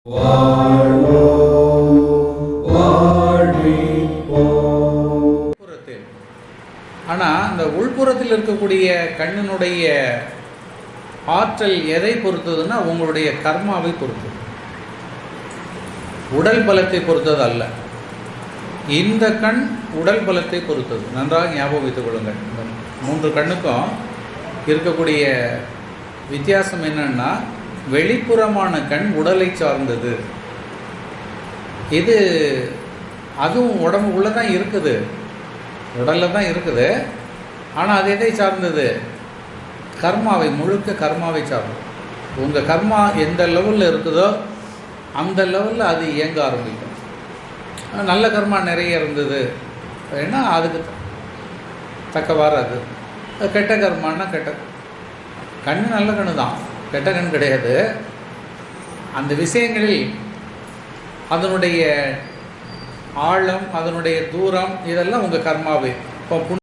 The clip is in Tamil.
ஆனால் இந்த உள்புறத்தில் இருக்கக்கூடிய கண்ணினுடைய ஆற்றல் எதை பொறுத்ததுன்னா உங்களுடைய கர்மாவை பொறுத்தது, உடல் பலத்தை பொறுத்தது அல்ல. இந்த கண் உடல் பலத்தை பொறுத்தது. நன்றாக ஞாபகம் வைத்துக் கொள்ளுங்கள். இந்த 3 கண்ணுக்கும் இருக்கக்கூடிய வித்தியாசம் என்னன்னா, வெளிப்புறமான கண் உடலை சார்ந்தது. இது அதுவும் உடம்புக்குள்ளே தான் இருக்குது, உடலில் தான் இருக்குது. ஆனால் அது எதை சார்ந்தது? கர்மாவை, முழுக்க கர்மாவை சார்ந்தது. உங்கள் கர்மா எந்த லெவலில் இருக்குதோ அந்த லெவலில் அது இயங்க ஆரம்பிக்கும். நல்ல கர்மா நிறைய இருந்தது ஏன்னா அதுக்கு தக்கவாறு அது. கெட்ட கர்மானா கெட்ட கண், நல்ல கண்ணு தான், கெட்ட கண் கிடையாது. அந்த விஷயங்களில் அதனுடைய ஆழம், அதனுடைய தூரம், இதெல்லாம் உங்கள் கர்மாவே. இப்போ